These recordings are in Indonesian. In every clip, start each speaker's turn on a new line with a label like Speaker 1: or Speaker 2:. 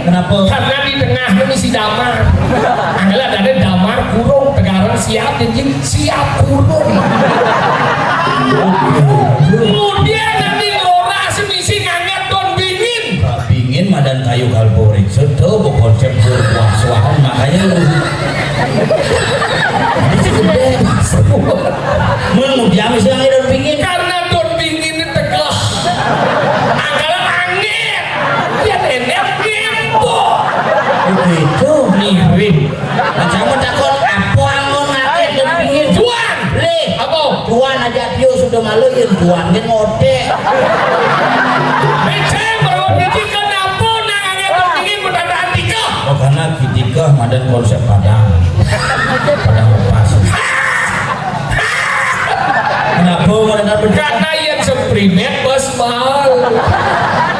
Speaker 1: Kenapa?
Speaker 2: Karena di tengah ini si Damar. Anggalah ada Damar kurung tegaran siap jadi siap kurung. Kemudian nanti Nora semisi ngangat don bingin.
Speaker 1: Bingin madan kayu kalborik. Sedo konsep berkuas-kuasan makanya lu. Kemudian misalnya don bingin.
Speaker 2: Karena don bingin ini tegah. Anggalah angin. Dia nenek ngempo.
Speaker 1: Begitu
Speaker 2: Nirin.
Speaker 1: macam takon apa angon ngake don bingin.
Speaker 2: Juan.
Speaker 1: Le.
Speaker 2: Apa?
Speaker 1: Tuan aja dia sudah malu ya tuan dia ngode.
Speaker 2: Beceng baru jadi kenapa nang angin don bingin mendadak tiga.
Speaker 1: Oh karena ketika madan konsep padang lepas. Kenapa madan benar?
Speaker 2: Karena yang seprimet bos mahal.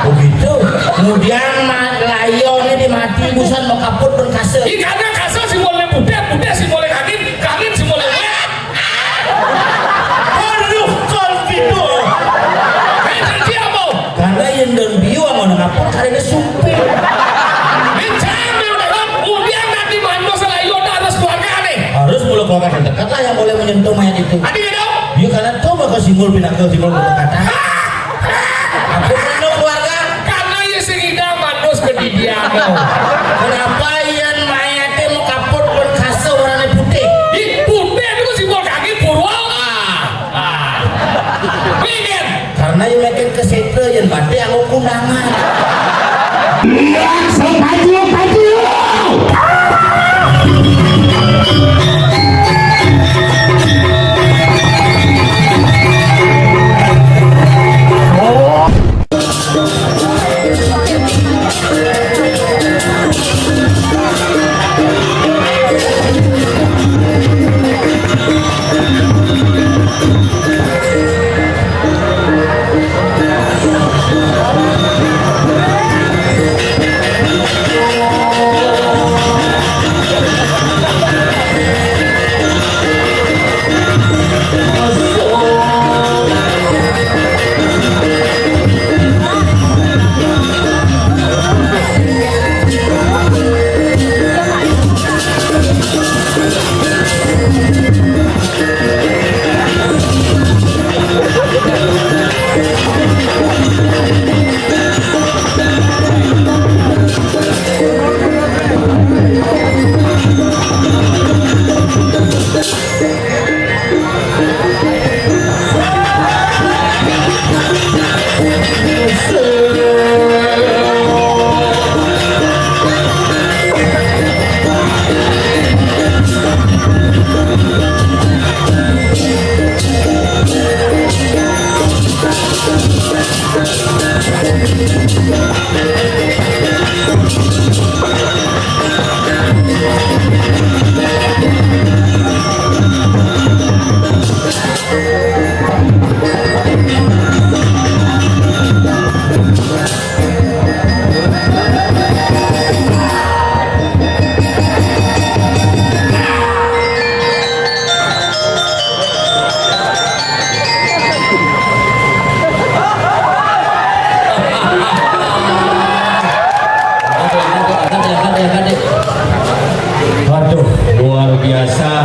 Speaker 1: Begitu. Kemudian layonnya dimati busan mau kaput berkasih.
Speaker 2: Ini karena kasar si boleh budak si boleh kagin si boleh wet.
Speaker 1: Aduh kalbido.
Speaker 2: Jadi apa?
Speaker 1: Karena yang dan biu mau ngapur karena supir.
Speaker 2: Kemudian nanti mando selayon harus keluarga aneh.
Speaker 1: Harus mulai keluarga terdekat lah yang boleh menyentuh mayat itu.
Speaker 2: Adi gak dong?
Speaker 1: Dia karena tuh bakal simbol pinakal simbol berdekatan. Aku pernah keluarga.
Speaker 2: Karena ya sehingga mandos ke dia dong.
Speaker 1: Kenapa yang mayatnya mau kapur berkasih warna putih?
Speaker 2: Di putih itu simbol kaki purwa. Ingin.
Speaker 1: Karena yang makin kesetre yang bade aku kundangan. Paju.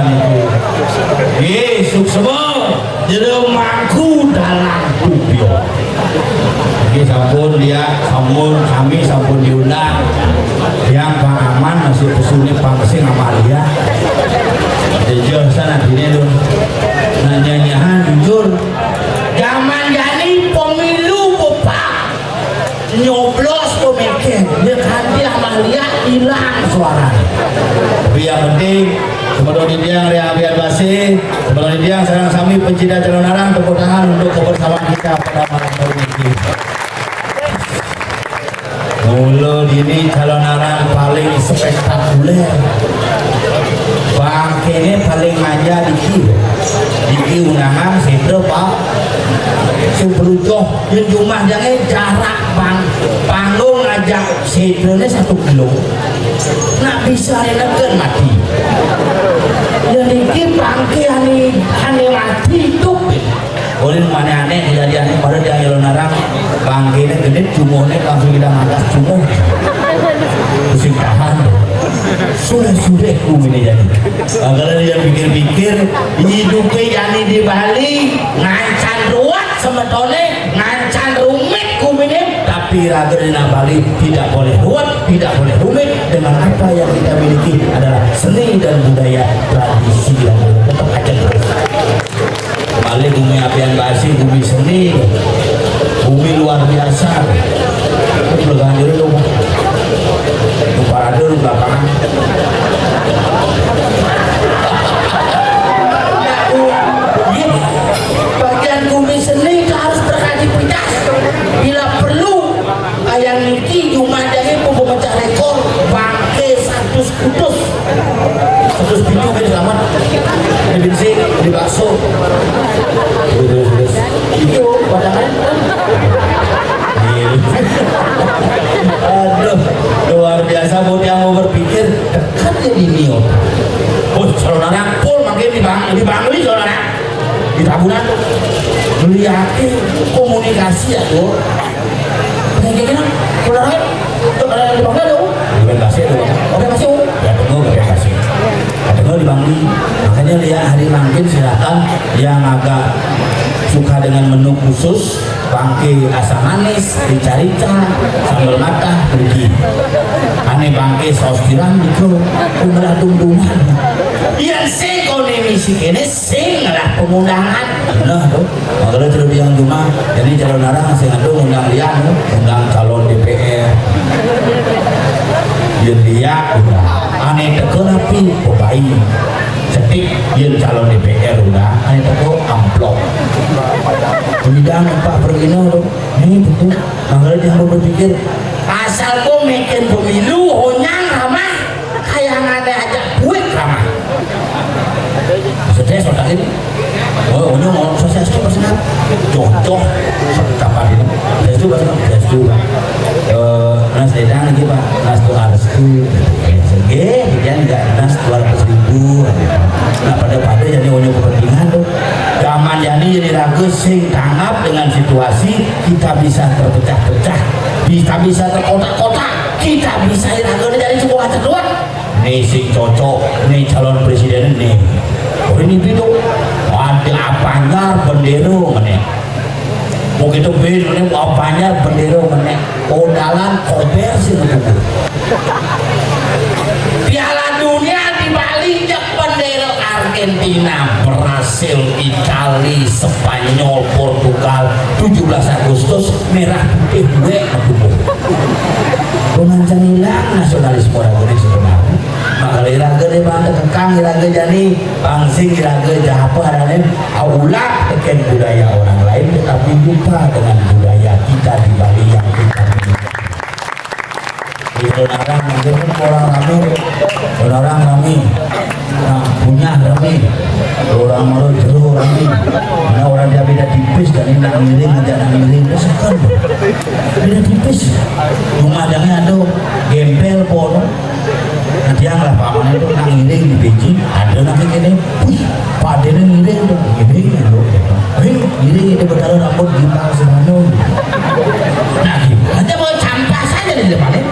Speaker 1: niku. Nggih, semua jero mangku dalam kubyo. Iki sampun dia, kami sampun diundang. Yang Pak Aman masih pesuni Pangsing Amalia. Jujur sana dini dulu. Nanya-nyahan jujur. Zaman jadi pemilu Bapak nyoblos pemikin. Dia kanti Amalia hilang suara. Tapi yang penting sebelum didiang biar basi, sebelum didiang sarang sami pencinta calon arang, tepuk tangan untuk kebersamaan kita pada malam hari ini. Mulu ini calon arang paling spektakuler. Bangkene paling manja di undangan situ Pak. Sebelumnya di rumah jangan jarak panggung ngajak situ 1 kilo. Nak bisa enakan mati. Jadi bangke hanya mati itu. Oleh mana aneh kejadiannya pada dia ngelon narang bangke gede cumuhnya langsung kita ngangkat cumuh. Pusing tahan. Sudah ini jadi. Kalau dia pikir-pikir hidupnya jadi di Bali ngancan ruwet sebetulnya ngancan rumit kumini, tapi raga Bali tidak boleh ruwet, tidak boleh rumit dengan apa yang kita miliki adalah seni dan budaya tradisi yang tetap aja terus. Bali bumi apian basi, bumi seni, bumi luar biasa. Pegangan dulu dong. Parade di belakangan. Bagian bumi seni harus berkreativitas. Bila perlu, ayam niki jumadanya pun memecah rekor bangke 100 kutus. 100 pintu kan selamat. Di bensin, di bakso. Terus. Itu badangan. Aduh, luar biasa buat yang mau berpikir dekat jadi Nio. Oh, saudara pun makin dibangli saudara di taburan melihatnya komunikasi ya tuh. Kayak gini, saudara, saudara di bangli dong. Di kasih tuh, oke kasih. Ya tunggu oke kasih. Tunggu dibangli. Makanya lihat hari mangkin silakan yang agak suka dengan menu khusus. Bangke asam manis, rica-rica, sambal matah, pergi. Aneh bangke saus tiram itu, umrah tumbuhan. Yang sing kondisi kene sing lah pemundangan. Nah tuh, kalau terus yang cuma, jadi calon arang masih ngadu undang liang, undang calon DPR. Yang dia udah aneh teko tapi bayi. Setik yang calon DPR udah aneh teko amplop. Bidang Pak Pergino ini betul. Makanya dia harus berpikir asal kau bikin pemilu honyang ramah kayak ada aja buik ramah. Maksudnya soal ini honyang mau sosial itu personal cocok kapan ini itu personal itu nas sedang lagi Pak nas tuh harus tuh dia enggak nas 200.000 nah pada jadi honyang kepentingan tuh zaman jadi ragu sing tanggap dengan situasi kita bisa terpecah-pecah kita bisa terkotak-kotak kita bisa ragu dari sebuah terluar nih sing cocok nih calon presiden nih oh ini itu ada apanya bendera mana mau gitu bel ini apanya bendera mana kodalan kober sih Piala Dunia di Bali bendera Argentina, Brasil, Itali, Spanyol, Portugal 17 Agustus merah putih gue ketemu pengancam hilang nasionalisme raga sebenarnya makanya raga di mana kekang raga jadi bangsing raga jahapa aranin aulah teken budaya orang lain tetapi lupa dengan budaya kita di Bali yang kita miliki orang mungkin orang rame nah punya rame orang malu jeruk rame mana orang dia beda tipis dan ini nak miring ngajak nak miring itu sekan beda tipis rumah jangan ada gempel pun nanti yang lah Pak Mana itu nak miring di biji ada nanti gini wih Pak Dene miring tuh miring miring itu bertaruh rambut gimbal semuanya nah aja mau campas saja di depannya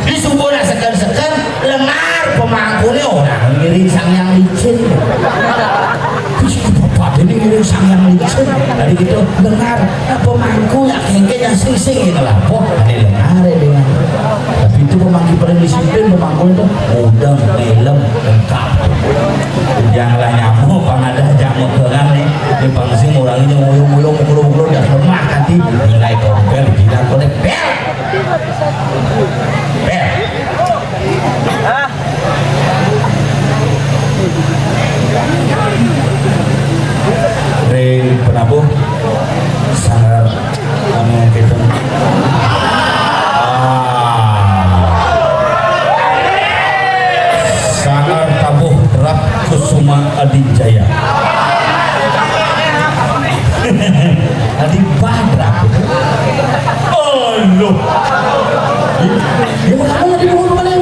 Speaker 1: di sumbernya sekan-sekan lengar pemangkunya orang ngiring sang yang licin Bapak ini ngiring sang yang licin. Dari gitu dengar pemangku ya kengke yang sing-sing ini lah. Wah ini dengar ya dengan. Tapi itu pemangku paling disiplin pemangku itu mudeng, melem, lengkap. Janganlah nyamuk, bang ada jamu dengan nih. Di pangsing orangnya ngulung-ngulung, ngulung-ngulung dan lemah nanti nilai kompel tidak konek bel. Bel. Ring penabuh sangat anu gitu. Sangat tabuh Rap Kusuma Adijaya. Adi Badrak. Oh lu. Dia mau lagi mau kemana?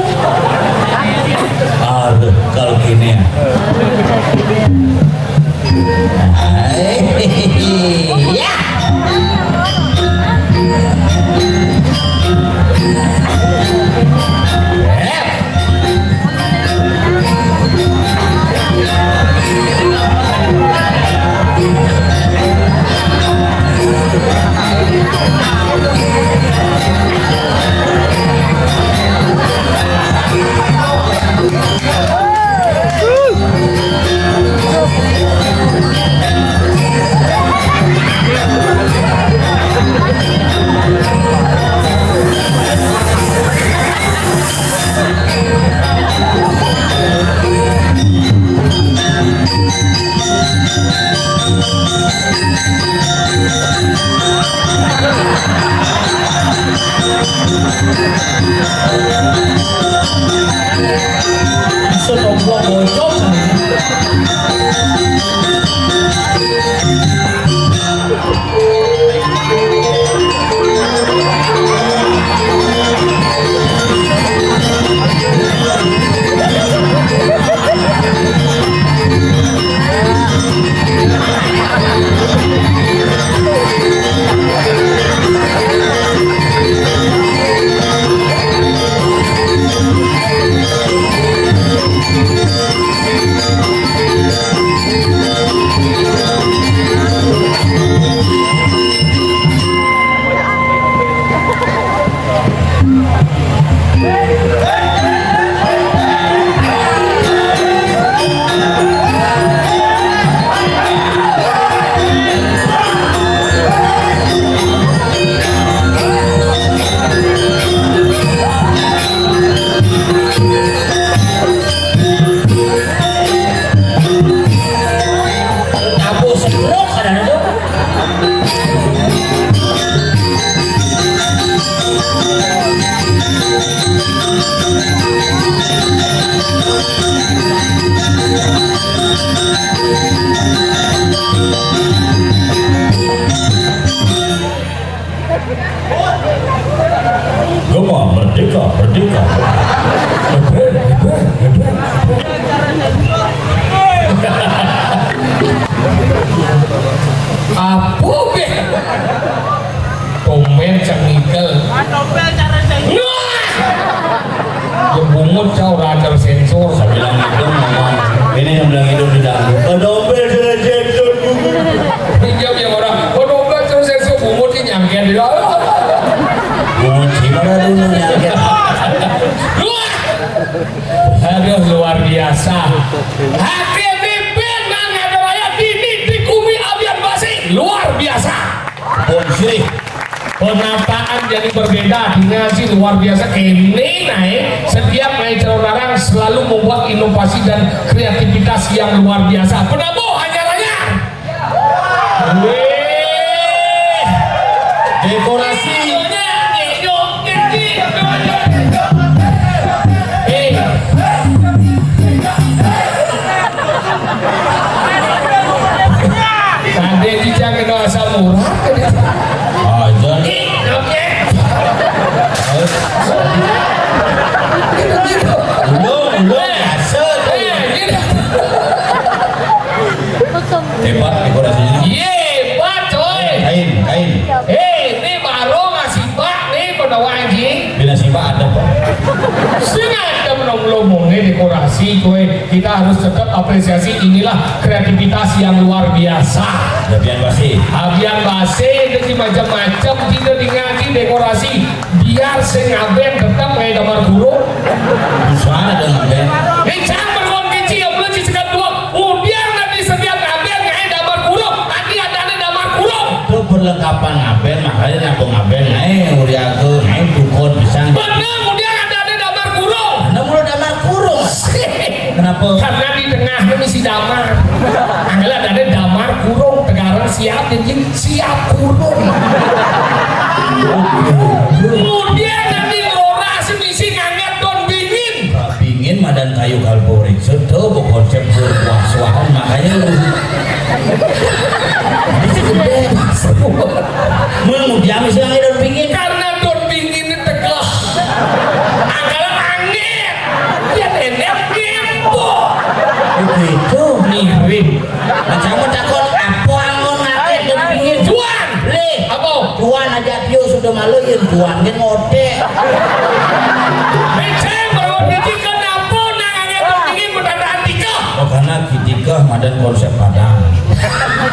Speaker 1: Aduh, kalau gini ya. Ya.
Speaker 2: Aduh luar biasa. Hakim Bibin Mangadawaya Dini Dikumi Abian Basi luar biasa. Penataan jadi berbeda dinasti luar biasa. Ini naik setiap naik calon larang selalu membuat inovasi dan kreativitas yang luar biasa. Penabuh hanya-hanya. Dekorasi. Tadi dijak kena asam murah.
Speaker 1: Aja.
Speaker 2: Oke.
Speaker 1: Belum biasa.
Speaker 2: Hebat dekorasinya. Hebat coy.
Speaker 1: Kain.
Speaker 2: Ini harus tetap apresiasi, inilah kreativitas yang luar biasa.
Speaker 1: Lebihan pasti.
Speaker 2: Abian base itu macam-macam tidak ngaji dekorasi biar sing aben tetap kayak damar guru.
Speaker 1: Usaha ada ngaben.
Speaker 2: Cang berkon kecil belum sekat dua. Biar nanti setiap aben kayak damar guru. Nanti ada damar guru.
Speaker 1: Itu perlengkapan ngaben, makanya nabung ngaben. Uriaku, dukun pisang.
Speaker 2: Benar, kemudian ada damar guru.
Speaker 1: Anda mulai damar kurung. Kenapa?
Speaker 2: Karena di tengah ini si damar. Anggalah ada damar kurung. Tegarang siap, jadi siap kurung. Kemudian nanti orasi misi ngangat don bingin.
Speaker 1: Bingin madan kayu kalborik. Setuh konsep berkuas-kuasan makanya lu. Kemudian misalnya don bingin.
Speaker 2: Karena don bingin ini tegah. Anggalah angin. Ya nenek ngepo.
Speaker 1: Begitu.
Speaker 2: Mirip.
Speaker 1: Macam takut apa angon ngake don bingin.
Speaker 2: Juan.
Speaker 1: Le.
Speaker 2: Apa?
Speaker 1: Juan aja dia sudah malu yang Juan kan ngode.
Speaker 2: Beceng berawat biji kenapa nang angin don bingin berdandaan tiga.
Speaker 1: Oh karena kitika madan konsep padang.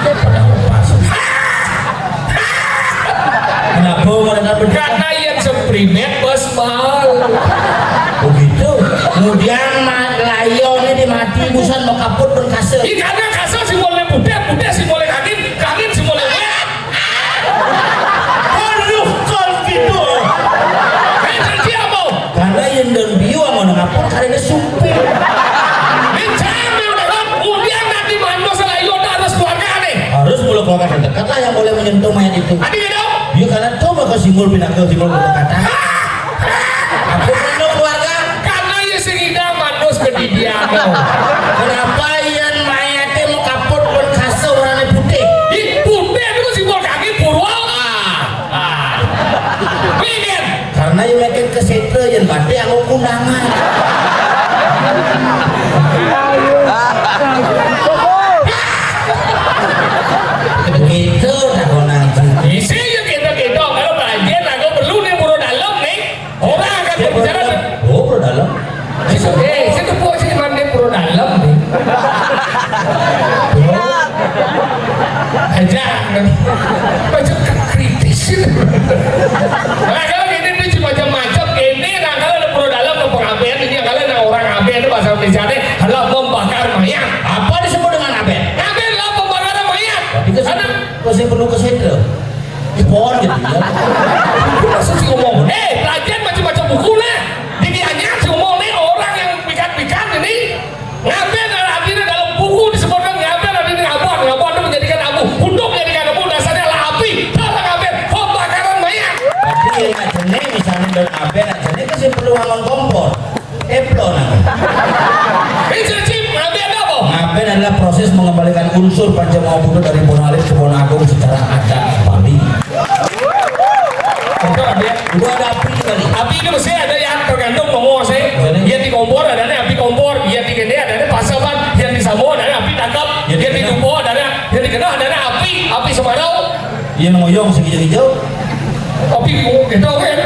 Speaker 1: Padang lepas. Kenapa mereka berdua?
Speaker 2: Karena yang seprimet bos mahal.
Speaker 1: Begitu. Kemudian layonnya dimati busan mau kaput berkasih.
Speaker 2: Ini karena kasar si boleh budak si boleh kagin si boleh wet.
Speaker 1: Aduh, kalau gitu.
Speaker 2: Jadi apa?
Speaker 1: Karena yang dan bio mau ngapur karena supir.
Speaker 2: Mencari udah kan, kemudian nanti mando selayon harus keluarga aneh.
Speaker 1: Harus mulai keluarga terdekat lah yang boleh menyentuh mayat itu.
Speaker 2: Adi gitu?
Speaker 1: Dia karena coba ke simbol pinakal simbol berdekatan. Aku perlu keluarga.
Speaker 2: Karena ya sehingga mandos ke dia kau.
Speaker 1: Kenapa yang mayatnya mau kaput berkasih warna putih?
Speaker 2: Di putih itu simbol kaki purwa. Bikin.
Speaker 1: Karena yang makin kesetre yang bade aku kundangan. Begitu dah kau nanti.
Speaker 2: Isi ya kita kalau bagian aku perlu nih buru dalam nih. Orang akan berbicara.
Speaker 1: Oh, bro dalam.
Speaker 2: Situ posisi mandi buru dalam nih. Aja, macam kritis. Nah kalau gini nih macam-macam ini, nah kalau ada pro dalam ada pengabean ini, kalau ada orang abean itu bahasa Indonesia adalah membakar mayat.
Speaker 1: Apa disebut dengan aben?
Speaker 2: Abean adalah pembakaran mayat.
Speaker 1: Karena kau sih perlu kesetre. Di pohon gitu ya.
Speaker 2: Maksud si ngomong, pelajaran macam-macam buku lah. Didianya si ngomong nih orang yang pikat-pikat ini ngabean artinya dalam buku disebutkan ngabean artinya ngabuan itu menjadikan abu, untuk menjadikan abu dasarnya adalah api. Dalam ngabean pembakaran mayat.
Speaker 1: Tapi yang jenis misalnya dan aben jenis kan sih perlu ngangon kompor. Teflon.
Speaker 2: Ini cip ngabean apa?
Speaker 1: Ngaben adalah proses mengembalikan unsur Pancamawapuna dari Bonalip ke Bonagung secara adat Bali. Dua ada api kali.
Speaker 2: Api itu mesti ada yang tergantung nomor saya. Dia di kompor ada api kompor, dia di gede ada pasaban, dia di samo ada api tangkap, dia di dumpo ada, dia di kena ada api semarau.
Speaker 1: Iya ngoyong segijau-gijau.
Speaker 2: Api itu kan?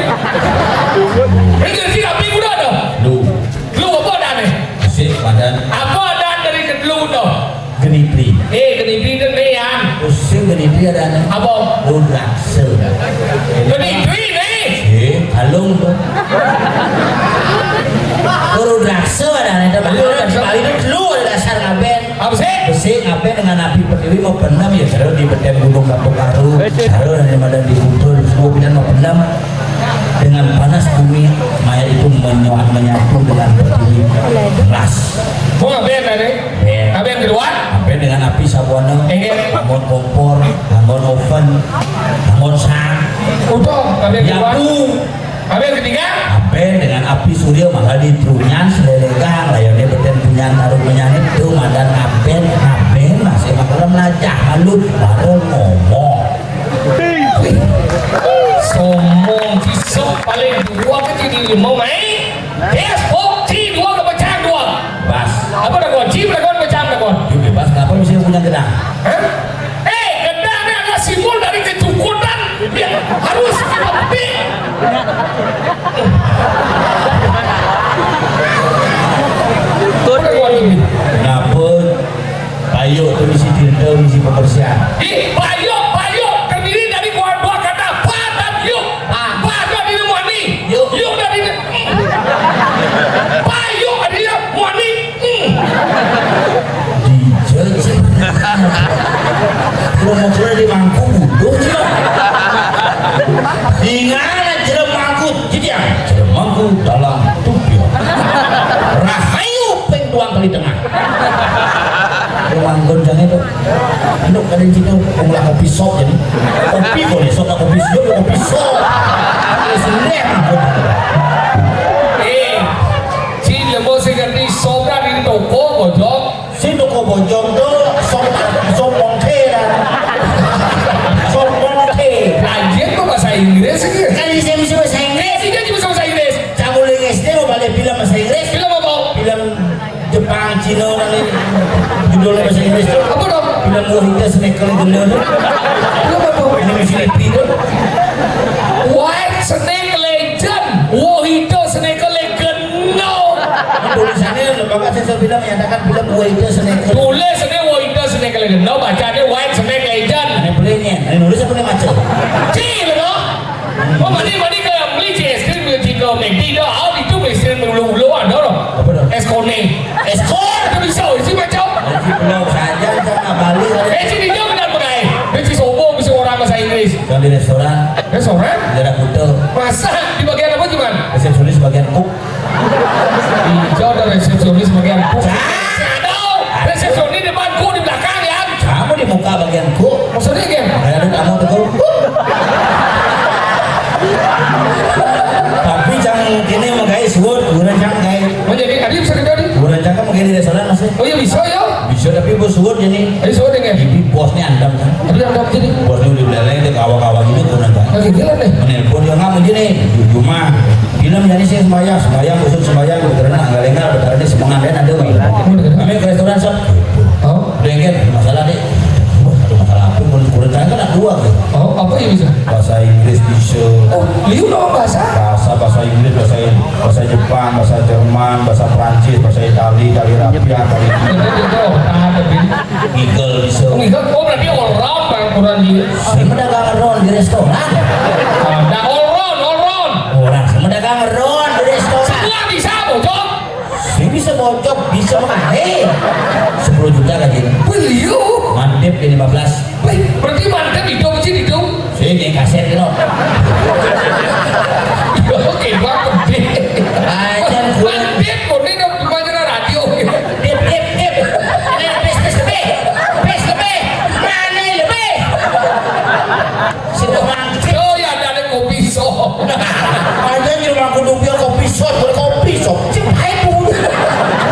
Speaker 2: Ini jadi api udah ada. Lu apa ada nih?
Speaker 1: Sip badan
Speaker 2: Apa ada dari kedelu tuh?
Speaker 1: genipri.
Speaker 2: Genipri itu yang
Speaker 1: Pusing genipri ada anak.
Speaker 2: apa?
Speaker 1: Rudrakse.
Speaker 2: Genipri nih.
Speaker 1: Halung tuh. Rudrakse ada anak. Bali itu dulu ada dasar ngaben.
Speaker 2: Apa sih?
Speaker 1: Besi ngaben dengan api pertiwi mau pendam ya taruh di beten gunung Kapuk Karu, taruh dari madan di Bubur semua pindah mau pendam dengan panas bumi mayat itu menyatu dengan pertiwi keras.
Speaker 2: Mau ngapain tadi? Ngapain di luar?
Speaker 1: Ngaben dengan api sabuana, bangun kompor, bangun oven, bangun sang.
Speaker 2: Udah, ngapain di luar?
Speaker 1: Nyambung.
Speaker 2: Ngapain ketiga?
Speaker 1: Ngaben dengan api surya maka di trunyan selelegang layarnya beten punyan taruh menyanyi itu madan ngaben masih makalah melajah lalu baru ngomong.
Speaker 2: Somong kisah paling dua kecil di rumah main. Yes, bukti dua kepecah dua.
Speaker 1: Bas.
Speaker 2: Apa dah kau? Cip dah kau pecah dah kau.
Speaker 1: Yuk bebas kenapa mesti punya gedang?
Speaker 2: Gedang ni adalah simbol dari kecukupan. Dia harus api. Kau dah kau ini.
Speaker 1: Bayu tuh misi tirta misi pembersihan.
Speaker 2: Bayu terdiri dari dua kata pa dan yuk. Pa dari muani, yuk dari Bayu artinya muani.
Speaker 1: Dijajah. Kalau mau keluar di mangku bodoh sih. Ingat jeruk mangku, jadi ya jeruk mangku dalam tubuh. Rahayu peng tuang kali tengah. Ruang gonjang itu, anu kadang cina pengulah kopi sop jadi kopi boleh sop tak kopi sop kopi sop. Sebenarnya
Speaker 2: si lemo sing ngerti sobra di toko bojong.
Speaker 1: si toko bojong tuh sop mongke dan sop mongke.
Speaker 2: Anjir kok bahasa Inggris sih?
Speaker 1: Kan bisa bahasa Inggris.
Speaker 2: Dia juga bisa bahasa Inggris.
Speaker 1: Kamu lagi SD mau balik film bahasa Inggris?
Speaker 2: Film apa?
Speaker 1: Film Jepang, Cina, nanti judulnya bahasa Inggris tuh.
Speaker 2: Apa dong?
Speaker 1: Film Wahida Snake Legend tuh.
Speaker 2: Film apa?
Speaker 1: Ini misi lebih tuh.
Speaker 2: White Snake Legend. Wahida Snake Legend. No.
Speaker 1: Tulisannya lembaga sensor film menyatakan film Wahida Snake Legend.
Speaker 2: Tulisnya Wahida Snake Legend. No, bacanya White Snake Legend.
Speaker 1: Ini belinya, ini nulis apa nih macam?
Speaker 2: Cil loh. Oh, mandi ke beli JSD beli ke McD dah. Ah, itu mesti mulu-mulu ada loh.
Speaker 1: Apa dong?
Speaker 2: Eskone.
Speaker 1: Eskor.
Speaker 2: Itu bisa, itu macam.
Speaker 1: Jadi belum saja sama Bali ada.
Speaker 2: Sini dia benar pakai. Dia sombong bisa orang bahasa Inggris.
Speaker 1: Yang di restoran,
Speaker 2: Restoran?
Speaker 1: daerah Kutel,
Speaker 2: Masa di bagian apa gimana?
Speaker 1: resepsionis bagian cook.
Speaker 2: Hijau ada resepsionis bagian cook. Aduh, resepsionis depan cook di belakang ya.
Speaker 1: Kamu di muka bagian cook.
Speaker 2: Maksudnya kan?
Speaker 1: Ada kamu tuh cook. Tapi jangan kini mau guys, buat kurang jangan guys.
Speaker 2: Menjadi tadi bisa kita di.
Speaker 1: Kurang jangan mau di restoran masih.
Speaker 2: Oh iya bisa ya.
Speaker 1: Bisa tapi bos buat jadi.
Speaker 2: Ayo suruh dengan.
Speaker 1: Ibi bosnya andam kan.
Speaker 2: Tapi ada apa jadi?
Speaker 1: Bosnya udah beleleng deh kawa-kawa gini kurang jangan.
Speaker 2: Lagi jalan deh.
Speaker 1: Menelpon dia nggak mau gini. Cuma film jadi sih sembayang khusus sembayang karena nggak lengar berarti ini semangat dan ada wih. Kami ke restoran sob.
Speaker 2: Oh,
Speaker 1: Dengen masalah deh. Ada masalah apa? Kurang jangan kan ada dua gitu.
Speaker 2: oh apa yang bisa?
Speaker 1: Bahasa Inggris bisa.
Speaker 2: Oh, liu dong bahasa.
Speaker 1: Bahasa Inggris, bahasa Jepang, bahasa Jerman, bahasa Prancis, bahasa Itali, Arabia,
Speaker 2: Itu tahan lebih.
Speaker 1: Eagle bisa.
Speaker 2: Oh berarti all round bang kurang di.
Speaker 1: Saya dagang ron di restoran.
Speaker 2: Ada all round.
Speaker 1: Orang sama dagang ron di restoran.
Speaker 2: Semua bisa bocor.
Speaker 1: Saya bisa bocok, bisa makan. 10 juta gajinya.
Speaker 2: Beliau.
Speaker 1: Mantep di 15.
Speaker 2: Berarti mantap hidup sih hidup.
Speaker 1: Saya di kaset no.
Speaker 2: Oke banget.
Speaker 1: Ajan gue.
Speaker 2: Mantap kok ini dong dibaca radio.
Speaker 1: Dip. Ini pes lebih. Mana lebih? Sudah mantep.
Speaker 2: Oh ya ada kopi shop.
Speaker 1: Ada di rumah kudu biar kopi shop, berkopi shop. Cepai pun.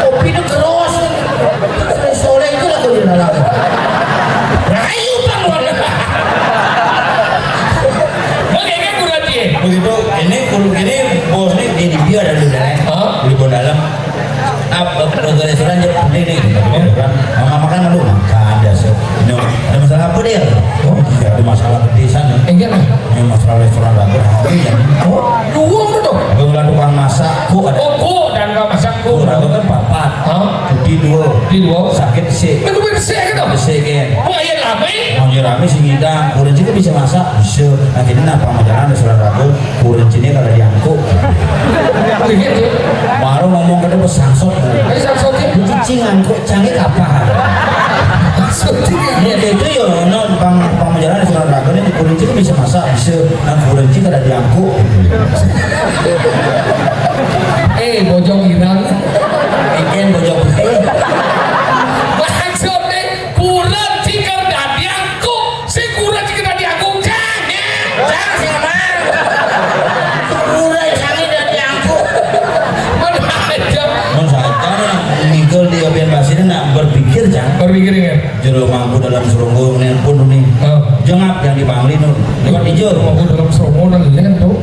Speaker 1: Kopi itu keros. Sore itu lah kudu dalam. Rayu bang.
Speaker 2: Oke kan kurang dia.
Speaker 1: Begitu ini bos nih di biar ada di dalam. Di bawah dalam. Apa ke restoran dia beli nih. Mama makan malu makan biasa. Ini ada masalah apa dia? Oh, ada masalah gede sana.
Speaker 2: Enggak lah.
Speaker 1: Ini masalah restoran bagus.
Speaker 2: Oh, uang betul.
Speaker 1: Pengelola tukang masak, ku ada.
Speaker 2: Oh, dan nggak masak
Speaker 1: Ku ragu kan papat. Cuti dua.
Speaker 2: Di dua.
Speaker 1: Sakit sih.
Speaker 2: Itu bersih gitu.
Speaker 1: Bersih kan.
Speaker 2: Oh iya rame.
Speaker 1: Mau rame sih ngidang. Kurenci kan bisa masak. Bisa. Nah jadi napa jalan restoran ragu. Kurencinya kalau diangkut.
Speaker 2: Begitu.
Speaker 1: Baru ngomong ke depan sangsot.
Speaker 2: Ayo sangsotnya.
Speaker 1: Cicing angkut canggih kapan? Iya itu ya, no pengajaran restoran ragu ini kurenci kan bisa masak. Bisa. Nah kurenci kalau diangkut.
Speaker 2: Bojong irang.
Speaker 1: Ikan bojok.
Speaker 2: Maksudnya kurang jika dari aku, si kurang jika dari aku jangan sih emang.
Speaker 1: Kurang canggih dari angkut.
Speaker 2: Mana aja.
Speaker 1: Non saja Miguel di Obian Basir nak berpikir jangan.
Speaker 2: Berpikir kan?
Speaker 1: Jero mampu dalam serunggu pun nih. Jengap yang dipangli nu. Lewat hijau.
Speaker 2: Mau dalam seromongan lain tuh.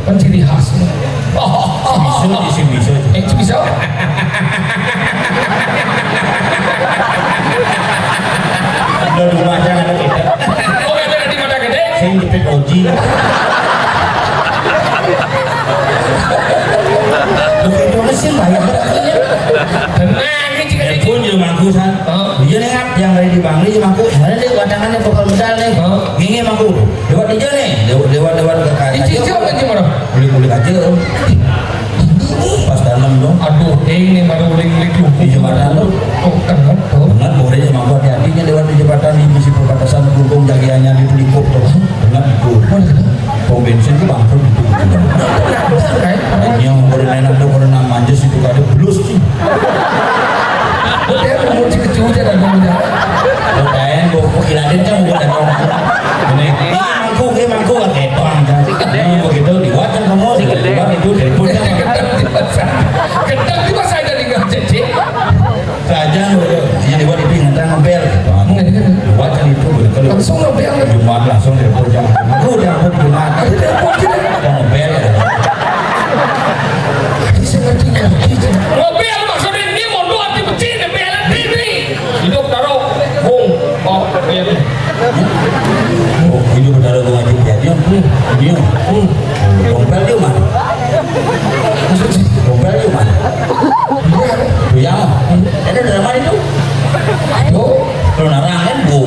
Speaker 2: Kan ciri khasnya.
Speaker 1: Bisa.
Speaker 2: Bisa.
Speaker 1: Udah rumah jangan ada kita.
Speaker 2: Oh ada di mana gede?
Speaker 1: Saya jepit oji. Bukan itu mesin bayar berapa?
Speaker 2: Tenang ini jika
Speaker 1: Pun jero mampu san. Dia nengap yang dari Bang ini mangku, mana nih wadangannya bakal modal nih. Gini mangku, lewat aja nih, lewat ke kaca.
Speaker 2: Cicil kan gimana?
Speaker 1: Kulik aja. Pas dalam dong.
Speaker 2: Aduh, ini baru uling-uling
Speaker 1: Di jembatan tuh.
Speaker 2: Oh, kenapa?
Speaker 1: Benar, boleh mangku hati-hatinya lewat di jembatan di misi perbatasan Gulung jagiannya di Pelikop tuh. Benar itu. Pom bensin tuh bangkrut itu. Ini yang boleh main ada karena manjas itu kada belus sih.
Speaker 2: Dia mau kecil aja dan ngomongnya.
Speaker 1: Kain bawa kiladin kan buat ada orang. Ini mangku lah ketong. Ini begitu diwajan kamu lewat itu teleponnya.
Speaker 2: Ketang juga saya jadi nggak jadi.
Speaker 1: Saja yang lewat itu ngantar ngabel. Diwajan itu betul.
Speaker 2: Langsung ngabel.
Speaker 1: Jumat langsung telepon jam. Aku udah aku Jumat. Ngabel.
Speaker 2: Saya ngerti ngabel maksudnya ini mau dua hati becin ngabel ini. Hidup taruh bung. Oh, ini.
Speaker 1: Oh, ini benar aku ngajak dia. Dia. Dompet dia mana? Dompet dia mana? Dia. Ada dalam mana itu?
Speaker 2: Oh,
Speaker 1: Kalau narang kan bu.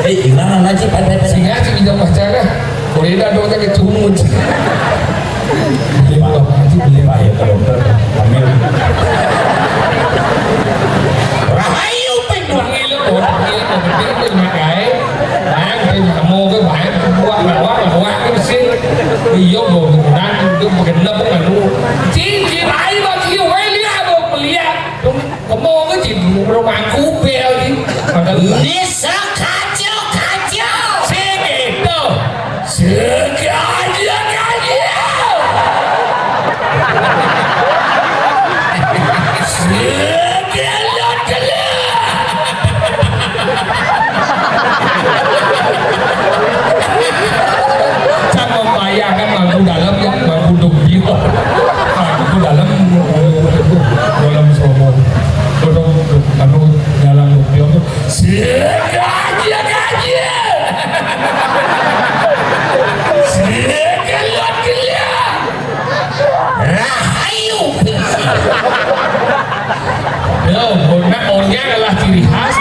Speaker 1: Gimana nanti pada
Speaker 2: singa sih tidak pacara. Korea dong tak kecumut.
Speaker 1: Bahaya ke dokter. Hamil. Rahayu penduang
Speaker 2: Ini orang ini makai. Nah, kita mau ke baik buat itu sih. Iya, dan itu begenap nganu. Cinci rai bagi Welia mau melihat. Kamu ke cinci rumah kupel ni.
Speaker 1: Nisa kacau.
Speaker 2: Segitu. Sekali. Saya membayangkan mampu dalam yang mampu dugil, mampu dalam somong, dalam dugil tu sekali.
Speaker 1: Rahayu.
Speaker 2: Ya, orangnya adalah ciri khas.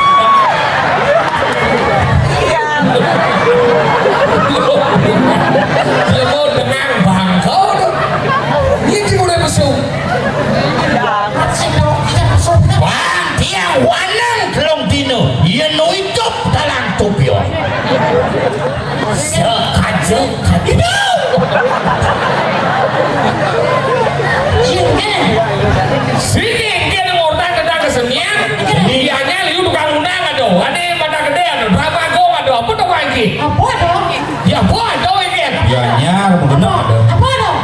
Speaker 2: Dia mau dengan bangkau tu. Ini cuma dia mesum.
Speaker 1: Bang, dia wanang kelong dino. Ia no hidup dalam tupio. Sekajau.
Speaker 2: Sini dia ada orang kedai kesenian. Dianya liu tukang undang ada. Ada yang pada kedai ada. Berapa gong ada. Apa tu lagi?
Speaker 3: Apa dong?
Speaker 2: Ya apa ada ini?
Speaker 1: Ya nyar benar ada.
Speaker 3: Apa dong?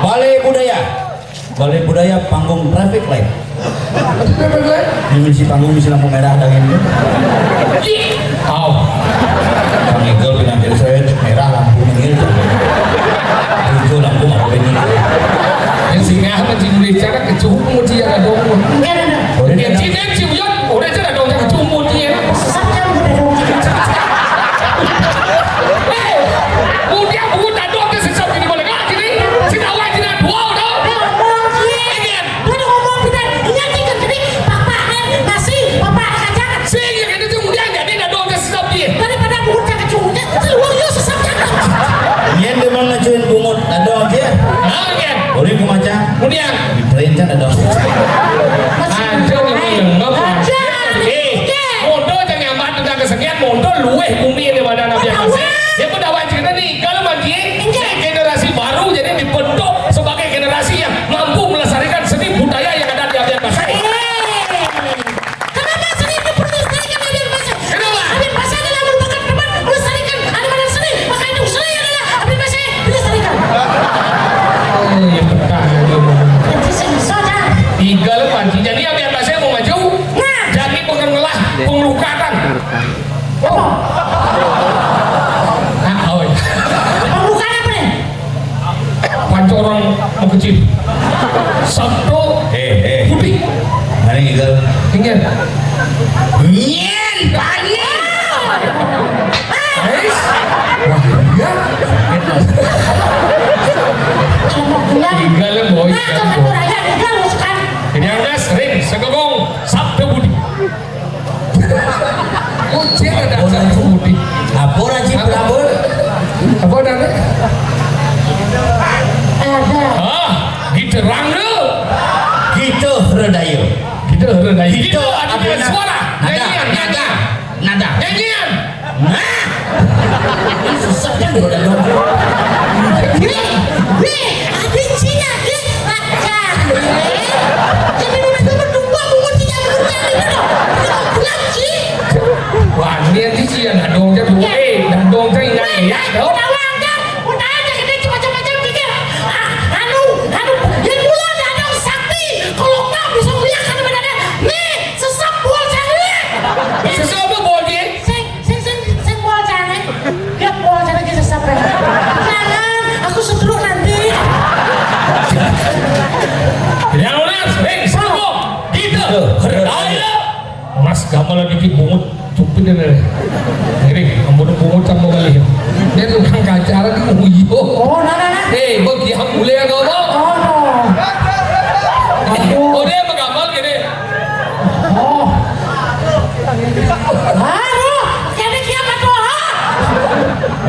Speaker 1: Balai budaya panggung traffic light. Ini misi panggung misi lampu merah dan ini.
Speaker 2: Oh,
Speaker 1: Kang Igel pinambil saya merah lampu mengil. Hijau lampu merah ini.
Speaker 2: yang singa mencium cara kecumut dia ada dong. Yang cina cium yuk, udah cara dong kecumut dia. Udah buku tak dong ke sesat ini boleh nggak jadi? Cina awal cina dua dong. Sing yang itu kemudian jadi tak dong ke sesat dia.
Speaker 1: Yang dia mau ngajuin bungut ada aja.
Speaker 2: Ah, kan?
Speaker 1: Boleh ke macam.
Speaker 2: Kemudian
Speaker 1: Di perintah ada.
Speaker 2: ada yang lengkap. Modal jangan nyaman tentang kesenian modal luweh bumi ini pada nabi kasih. Dia pendapat cerita nih kalau mati generasi baru jadi dibentuk sebagai generasi yang mampu melestarikan seni budaya yang ada di Abian Basah.
Speaker 3: Kenapa seni itu perlu dilestarikan di Abian Basah?
Speaker 2: Kenapa?
Speaker 3: Abian Basah adalah merupakan tempat melestarikan animasi seni, maka itu seni adalah Abian Basah dilestarikan.
Speaker 2: Ya betah dia ngomong.
Speaker 3: Nanti saudara.
Speaker 2: Tiga lepas jadi Abian Basah mau maju.
Speaker 3: Nah.
Speaker 2: Jadi pengelah pengelukatan. Oh. Oh.
Speaker 3: Pembukaan apa nih?
Speaker 2: Pancorong mau kecil. Sabtu putih.
Speaker 1: Hari Igel.
Speaker 2: Tinggal.
Speaker 1: Nyen banyak.
Speaker 2: Guys. Wah, ya. Tinggal boy.
Speaker 3: Nah, kalau beraya tinggal kan.
Speaker 2: Ini yang sering segogong Sabtu putih. dia di sini ada dong jadi dan dong jadi nggak ya dong.
Speaker 3: Udah aja kita macam-macam pikir. Anu, yang mulia ada dong sakti. Kalau nggak bisa lihat kan benar nih sesat buat sana.
Speaker 2: Sesat apa buat dia?
Speaker 3: Sen buat sana. Dia buat sana kita sesat. Jangan, aku sedulur nanti.
Speaker 2: Yang lunas, sanggup kita berdaya. Mas gamal lagi bungut cupin ini. Ini kamu udah bungut sama kali ya. Dia tuh kan kacara di uyo.
Speaker 3: Oh, nah.
Speaker 2: Bagi yang mulia kau mau? Oh, dia mengamal gini.
Speaker 3: Jadi kiamat tuh.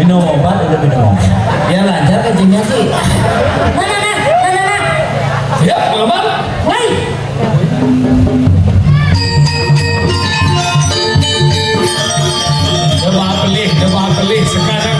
Speaker 1: Minum obat udah minum obat. Ya lancar kencingnya sih.
Speaker 3: Nah.
Speaker 2: Ya, mengamal.
Speaker 3: Woi.
Speaker 2: Coba beli sekarang.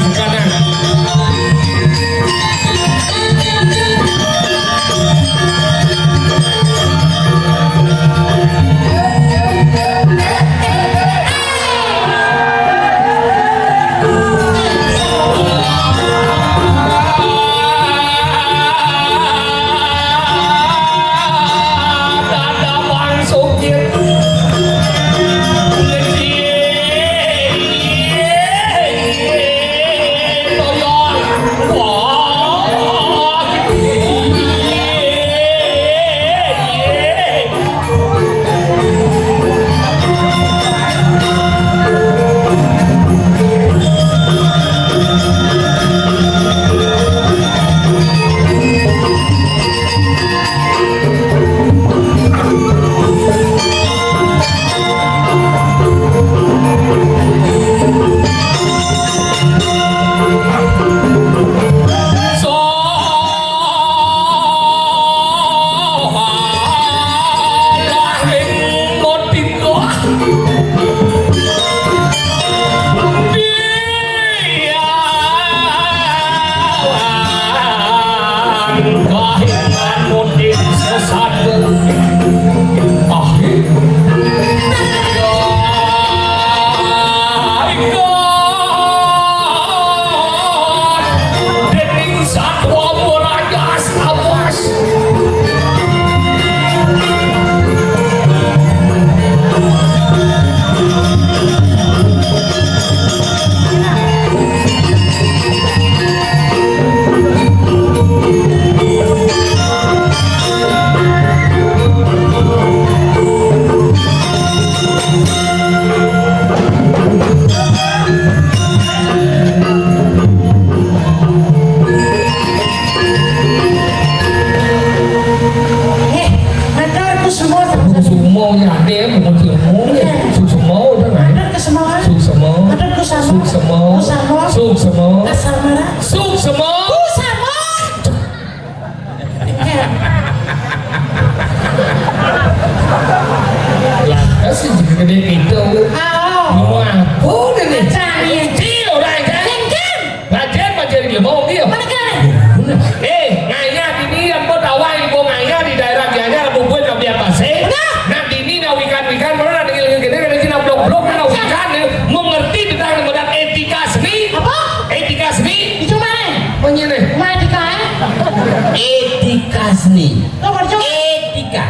Speaker 1: Etika seni.
Speaker 3: Etika.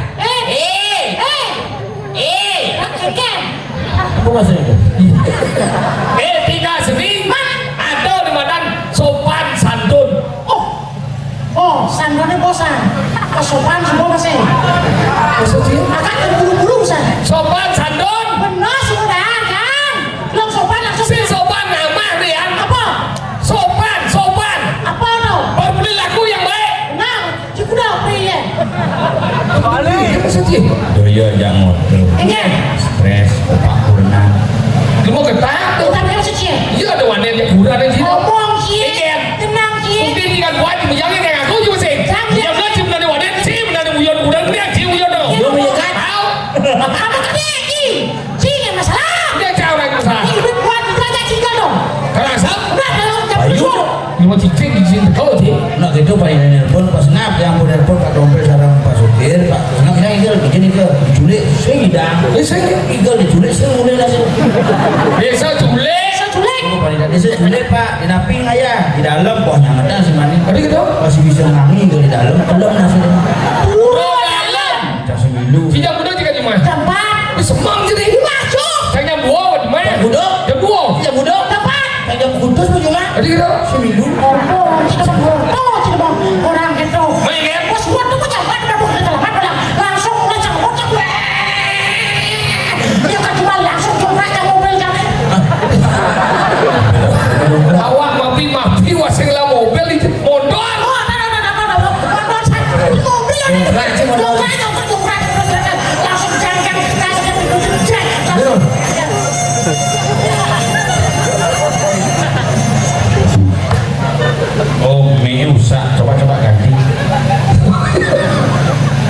Speaker 1: Apa maksudnya itu?
Speaker 2: Etika seni atau di mana sopan santun.
Speaker 3: Santunnya bosan. Sopan semua masih.
Speaker 2: Maksudnya?
Speaker 3: Akan terburu-buru sana.
Speaker 2: Sopan santun.
Speaker 3: Benar sudah kan. Belum sopan langsung.
Speaker 2: Si sopan nama dia.
Speaker 3: Apa?
Speaker 2: Sopan.
Speaker 3: Apa tuh?
Speaker 2: Berperilaku yang baik.
Speaker 3: Nah, cukup dah pria.
Speaker 2: Balik. Maksudnya?
Speaker 1: Doyo jangan
Speaker 3: Enggak.
Speaker 1: stres, opak berenang.
Speaker 2: Lu mau ketak tuh?
Speaker 3: Kita bilang suci.
Speaker 2: Iya ada wanita yang kurang di situ.
Speaker 3: Ngomong sih.
Speaker 2: Ikan.
Speaker 3: Tenang sih.
Speaker 2: Mungkin jika gua menjamin kayak aku juga sih. Yang nggak cuma dari wanita sih, dari buyon kurang dia sih buyon dong.
Speaker 1: Belum menyekat.
Speaker 2: Tahu?
Speaker 3: Apa kaki? Sih nggak masalah.
Speaker 2: Dia cakap lagi masalah.
Speaker 3: Hidup buat itu aja cinta dong.
Speaker 2: Kalau asap,
Speaker 3: Udah dalam jam
Speaker 1: Ayo.
Speaker 3: besok.
Speaker 2: lu mau cicing di sini kau sih.
Speaker 1: Nah gitu Pak ini nelpon pas ngap yang mau nelpon Pak Dompet sarang Pak Supir Pak senang ini igel diculik saya hidang
Speaker 2: Saya
Speaker 1: igel diculik saya mulai nasi
Speaker 2: biasa cuma
Speaker 1: Boleh Pak, di naping aja di dalam pohnya ada si mani.
Speaker 2: Tadi gitu.
Speaker 1: Masih bisa ngangi kalau di dalam, belum nasi.
Speaker 2: Pura dalam.
Speaker 1: Cak semilu.
Speaker 2: Si jam muda juga di mana?
Speaker 3: Tempat.
Speaker 2: Di Semang jadi.
Speaker 3: Masuk.
Speaker 2: Saya jam buah di mana?
Speaker 1: Jam budok.
Speaker 2: Jam buah.
Speaker 1: Jam budok.
Speaker 3: Tempat.
Speaker 1: Jam kudus pun cuma.
Speaker 2: Tadi gitu.
Speaker 1: Semilu.
Speaker 3: Orang gitu.
Speaker 2: Main kan?
Speaker 3: Bos gua tuh cepat udah bukan telepon udah langsung ngecek ngocek. Dia kan cuma langsung jongkrak ke mobil jangan.
Speaker 2: Awak mapi wasing lah mobil itu mondor.
Speaker 3: Langsung jangkang langsung jangkang.
Speaker 1: Oh, mie usah. Coba ganti.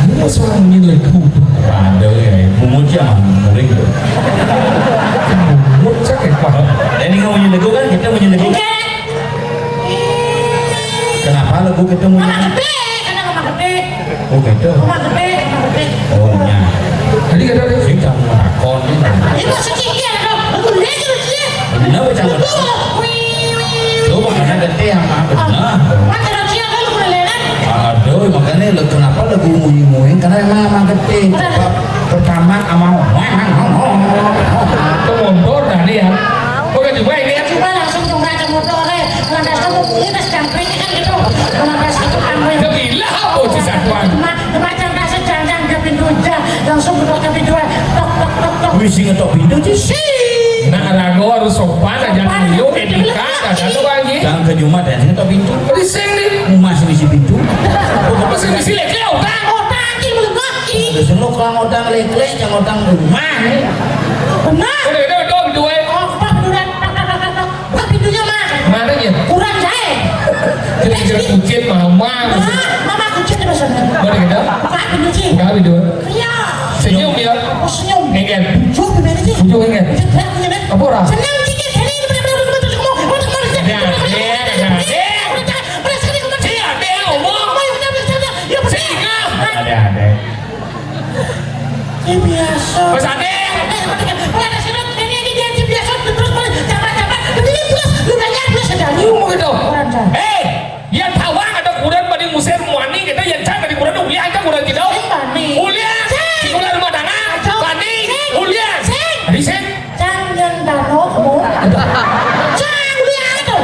Speaker 2: Ini seorang menyeleku.
Speaker 1: Ada ya, bumbu jam, muring.
Speaker 2: Mucak ya Pak.
Speaker 1: Dan ini kamu menyelegu kan? Kita menyelegu. Kenapa lagu kita
Speaker 3: Mama
Speaker 1: menyelegu?
Speaker 3: gede, karena mama gede.
Speaker 1: Oh gitu.
Speaker 3: Mama gede, mama gede.
Speaker 1: Oh nya.
Speaker 2: Tadi kata dia.
Speaker 1: Sing kamu nakon.
Speaker 3: Itu sedikit dong. Aku lihat itu sih.
Speaker 1: Benar baca betul. Tuh makanya gede sama benar.
Speaker 3: Mata rahasia kan lu boleh kan?
Speaker 1: Aduh, makanya lo kenapa lagu muing-muing? Karena emang gede. Sebab pertama amal.
Speaker 2: Itu mondor dah dia. Bukan juga ini ya.
Speaker 3: Coba langsung jongkrak ke motor lantas kamu kita sedang pergi kan gitu. Lantas itu kamu
Speaker 2: Dia gila apa si satuan.
Speaker 3: macam rasa jangan ke pintu aja langsung ke pintu tok tok tok tok.
Speaker 1: Wisi ngetok pintu sih.
Speaker 2: Nah, rago harus sopan aja dulu etika ada tuh lagi.
Speaker 1: Jangan ke Jumat ya, ngetok pintu.
Speaker 2: Rising nih.
Speaker 1: Masih isi pintu.
Speaker 2: Masih misi lagi utang.
Speaker 3: Otak ini belum lagi.
Speaker 1: Terus lo kalau ngotang lek-lek, jangan ngotang rumah nih.
Speaker 3: Benar.
Speaker 2: Udah dua.
Speaker 3: Oh, pak pintunya tok tok tok tok. Pak pintunya mah.
Speaker 2: Mana ya?
Speaker 3: Kurang jahe.
Speaker 2: Jadi kira kucit mama.
Speaker 3: Mama kucing terus sana.
Speaker 2: Mana kita?
Speaker 3: Pak pintu sih.
Speaker 2: Enggak video.
Speaker 3: Iya.
Speaker 2: Senyum dia.
Speaker 3: Oh senyum.
Speaker 2: Enggak.
Speaker 3: Coba gimana sih?
Speaker 2: Ujung enggak. Apa orang?
Speaker 3: Senang dikit hari ini benar-benar betul kamu.
Speaker 1: Ada.
Speaker 3: Biasa.
Speaker 2: Mas Ade. Lu mau gitu? Yang tawang ada kurang pada musim muani kita yang cak dari kurang ulian kan kurang gitu. Ulian. Kurang rumah tanah. Bani. Ulian. Rising.
Speaker 3: Jangan dano kamu. Jangan ulian itu.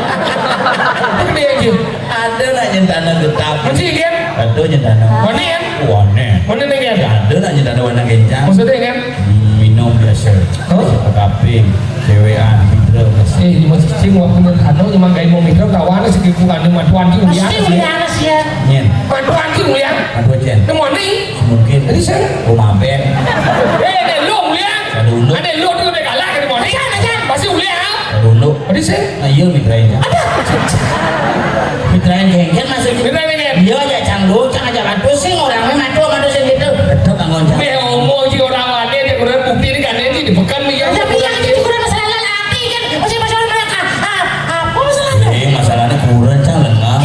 Speaker 2: Itu dia aja.
Speaker 1: Ada lah nyentana getap.
Speaker 2: Masih kan?
Speaker 1: Ada nyentana.
Speaker 2: Mana ya?
Speaker 1: Wane.
Speaker 2: Mana nih kan?
Speaker 1: Ada lah nyentana warna kencang.
Speaker 2: Maksudnya kan?
Speaker 1: Minum biasa.
Speaker 2: Oh.
Speaker 1: Kape, cewean, bidro.
Speaker 2: Di masjid sing waktu ngerkano nyemang gaya mau mikro kawan sekiku kandung matuan ki ulian.
Speaker 3: Pasti ulian sih ya.
Speaker 1: Nyen.
Speaker 2: Matuan ki ulian.
Speaker 1: Aduh jen.
Speaker 2: Nemu nih.
Speaker 1: Mungkin.
Speaker 2: Tadi saya.
Speaker 1: Rumah ben.
Speaker 2: Ada lu ulian. Ada lu tuh udah kalah ke mana? Pasti ulian.
Speaker 1: Dulu.
Speaker 2: Tadi saya.
Speaker 1: Ayo mitrainnya. Mitrain genggen masuk.
Speaker 2: Kita ini kan.
Speaker 1: Iya aja canggung, cang aja kan pusing orangnya madu sing gitu. Betul Kang Gonjang.
Speaker 2: Be omong ji orang wane dia kurang bukti ini kan ini dipekan nih ya.
Speaker 3: Tapi yang jadi kurang masalah lagi kan masih masalah mereka. Apa masalahnya?
Speaker 1: Masalahnya kurang cang lengah.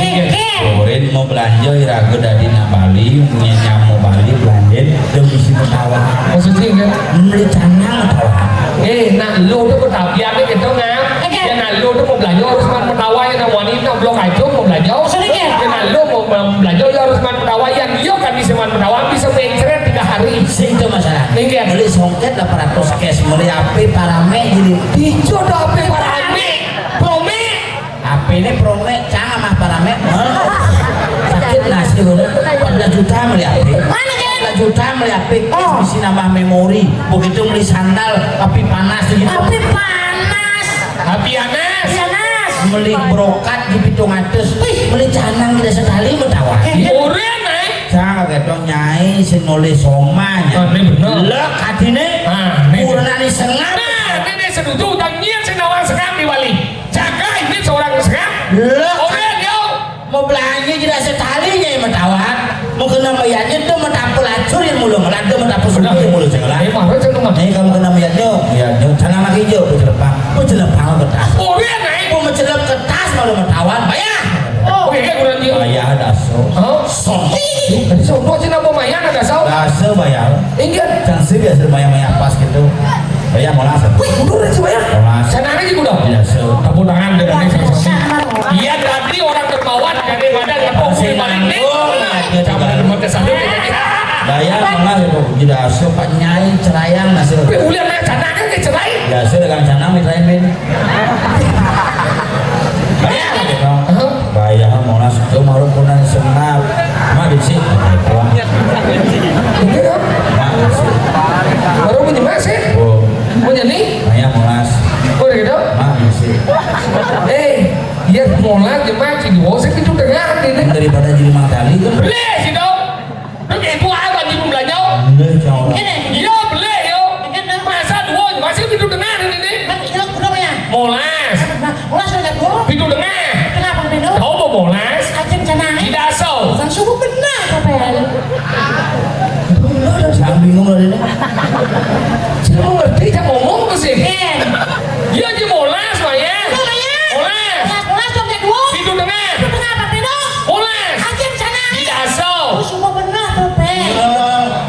Speaker 1: Koren mau belanja irago dari Bali, punya nyamu Bali belanja dan misi ketawa.
Speaker 2: Maksudnya kan.
Speaker 1: Beli canang ketawa.
Speaker 2: Nak lu tuh ketabian nih gitu ngam. Ya nak lu tuh mau belanja harus man mentawa ya nak wanita blok aja mau belanja. Ya nak lu mau belanja ya harus man mentawa yang dia kan bisa man mentawa bisa mencret 3 hari.
Speaker 1: Sing itu masalah.
Speaker 2: Nih
Speaker 1: Beli songket 800 cash, beli HP parame jadi
Speaker 2: Dijo dah apa parame. Prome.
Speaker 1: HP ini prome cang sama parame. Sakit nasi udah 14 juta beli HP.
Speaker 3: Mana kan?
Speaker 1: 14 juta beli HP, mesti nambah memori. Begitu beli sandal tapi panas gitu.
Speaker 3: Tapi panas.
Speaker 2: Api anas.
Speaker 3: Panas.
Speaker 1: Beli brokat di pitung atas, beli canang tidak sekali mentawar.
Speaker 2: Uren
Speaker 1: Jangan ketong nyai sing nulis somanya.
Speaker 2: Ah, ini bener.
Speaker 1: Lek atine.
Speaker 2: Ah, ini.
Speaker 1: Urunane sengap.
Speaker 2: Nah, ini sedudu dan nyian senawang sekam di wali. Jaga ini seorang sekam.
Speaker 1: Lek.
Speaker 2: Uren yo.
Speaker 1: Mau belanja tidak sekali nyai mentawar. Mau kena mayatnya tuh mentapul acur yang mulu ngelada mentapul sudah yang mulu segala.
Speaker 2: Ini mah itu mah.
Speaker 1: Nyai kamu kena mayatnya, ya canang lagi jo, pejelepang kertas.
Speaker 2: Uren
Speaker 1: Mau menjelep kertas malu mentawar, bayar.
Speaker 2: Oh, oke kan uren yo.
Speaker 1: Bayar daso.
Speaker 2: Oh,
Speaker 1: Sok.
Speaker 2: tadi sono sih nabo mayan ada saw.
Speaker 1: Daso bayar.
Speaker 2: Ingat.
Speaker 1: Jangan sih biasa bayar pas gitu. Bayar mau langsung.
Speaker 2: Wih, udah sih bayar.
Speaker 1: Mau langsung.
Speaker 2: Sana lagi udah.
Speaker 1: Daso.
Speaker 2: Tabu tangan dari
Speaker 1: misalnya men. Bayar monas itu malu punan senap. Mak bisi.
Speaker 2: Baru punya masih?
Speaker 1: Oh,
Speaker 2: Punya nih?
Speaker 1: bayar monas.
Speaker 2: Oh gitu?
Speaker 1: Mak bisi.
Speaker 2: Iya molas cuma sih bosan itu dengar ini.
Speaker 1: Daripada jadi matali kan.
Speaker 2: Beli sih dong. Lu kayak itu apa sih belanja?
Speaker 1: Bener jauh.
Speaker 2: Iya beli yo. Masa dua masih itu dengar ini. Molas. Itu dengar. Kau mau molas? Tidak so.
Speaker 1: Saya bingung loh ini.
Speaker 2: Saya mau ngerti, saya ngomong ke sih. Iya aja molas pak ya. Molas. Itu dengar. Molas. Tidak so.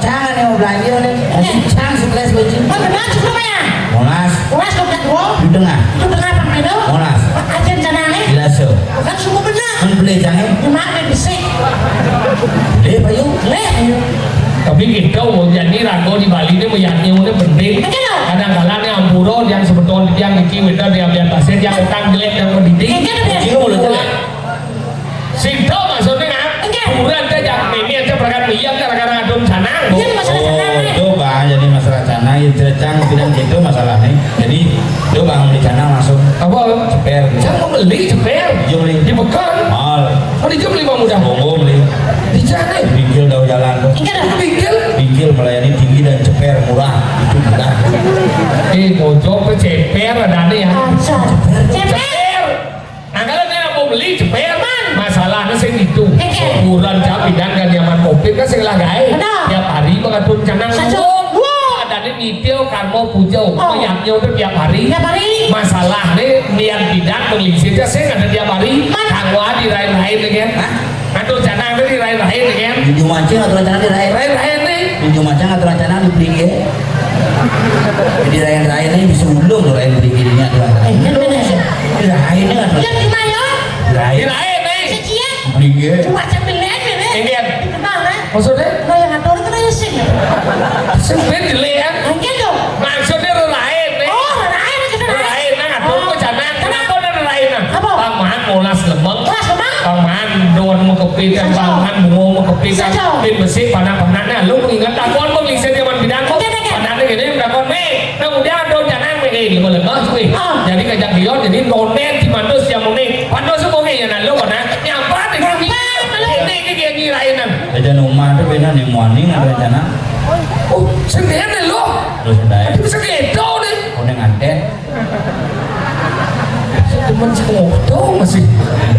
Speaker 1: Jangan yang mau belanja nih. Jangan sukses baju. Monas. Di tengah. Monas. Tidak so. Kan beli jangan. Beli apa yuk?
Speaker 2: Tapi kita mau jadi rago di Bali ini meyakini ini penting. Kadang-kadang yang ampuro yang sebetulnya yang dikiwin dia biar pasir yang utang jelek yang mendidik.
Speaker 1: Ini mulut jelek.
Speaker 2: Sinto maksudnya kan? Kuburan dia yang ini aja perangkat miyam gara-gara ngadum canang.
Speaker 1: Oh, itu bang jadi masalah canang ya cercang bilang gitu masalahnya. Jadi itu bang beli canang langsung
Speaker 2: Apa?
Speaker 1: ceper.
Speaker 2: Saya mau beli ceper.
Speaker 1: Iya beli.
Speaker 2: Di Bekal.
Speaker 1: Mal.
Speaker 2: Oh di beli bang mudah.
Speaker 1: Bongo beli.
Speaker 2: Di sana.
Speaker 1: Bingkil daun jalan tuh.
Speaker 2: Bingkil.
Speaker 1: Bingkil melayani tinggi dan ceper murah itu murah.
Speaker 2: Mau coba ceper ada nih ya. Ceper. Nah kalau dia mau beli ceper, masalahnya sih itu. Ukuran cabai dan nyaman kopi kan sing lagai. Tiap hari mengatur canang. Ada nih nitil karmo pujo, meyaknya udah tiap hari. Masalahnya niat tidak melisirnya saya ada tiap hari. Kangwa dirain-rain kan? Ngatur canang itu dirain-rain kan?
Speaker 1: Junjung mancing atau rencana dirain?
Speaker 2: Rain-rain nih.
Speaker 1: Junjung mancing atau rencana dibeli ya? Jadi rain-rain ini bisa ulung loh rain beli gininya tuh. Dirainnya nggak tuh? Dirain.
Speaker 2: Dirain nih.
Speaker 1: Beli ya?
Speaker 2: Ingin. Maksudnya? Sempit dilihat. Maksudnya rain nih. Rain nah ngatur ke canang. Kenapa ada rain nah? Paman molas lemeng. Paman doan mau kepikan, paman bungo mau kepikan. Bin besi panak-panaknya. Lu mengingat takon mau ngisir zaman bidang kok. Panaknya gini takon nih. Kemudian doan canang begini. Lemah sih. Jadi kajak dion jadi nonet di mandus yang muni. Pandus mau gini ya lu mana? Nyapa dengan ini kayak ngirainan.
Speaker 1: Aja rumah itu beda nih muani nggak rencana.
Speaker 2: Oh, sendirian lu.
Speaker 1: Terus saya.
Speaker 2: Bisa gitu nih.
Speaker 1: Udah nganten.
Speaker 2: Temen si moto masih.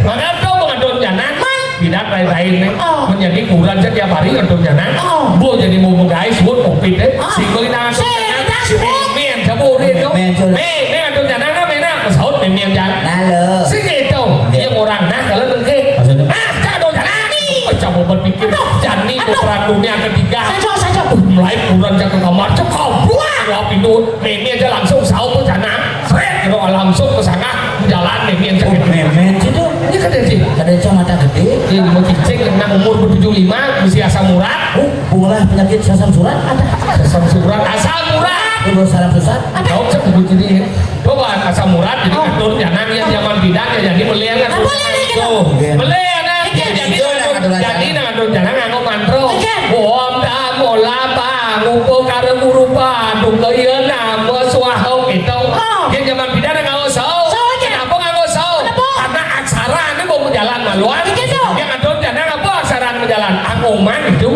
Speaker 2: Mana tuh mengadon jangan. Tidak lain-lain nih. Menjadi kurang setiap hari ngadon jangan. Bu jadi mau guys buat kopi deh. Singgulin aja. Mian sabu itu. Ngadon jangan kan enak. Masaud mian jangan.
Speaker 1: Halo.
Speaker 2: Si gitu. Yang orang nah kalau dengke. Ngadon jangan. Coba berpikir. Jani perang dunia ketiga. Mulai kurang jaga kamar cukup. Wah itu memi aja langsung sahur ke sana. Kalau langsung ke sana jalan memi aja.
Speaker 1: Memen itu.
Speaker 2: Ini kan sih.
Speaker 1: Ada cuma mata gede.
Speaker 2: Ini mau cicing yang umur 75 mesti asam urat.
Speaker 1: Bungalah penyakit sasam surat ada.
Speaker 2: Asam urat, asam urat.
Speaker 1: Itu salam susah.
Speaker 2: Tahu cek buku ini. Coba asam urat jadi ngatur jangan yang zaman bidang ya jadi melihat
Speaker 1: Tuh.
Speaker 2: melihat jadi ngatur jangan nganggo mantro. Om damo lapa ngumpul karo rupa dung keuyeun nama suahau gitu. Yang zaman bidang nganggo saw. Kenapa nganggo saw? Karena aksara ini mau jalan maluan. Yang ngatur jangan apa aksara jalan angoman itu.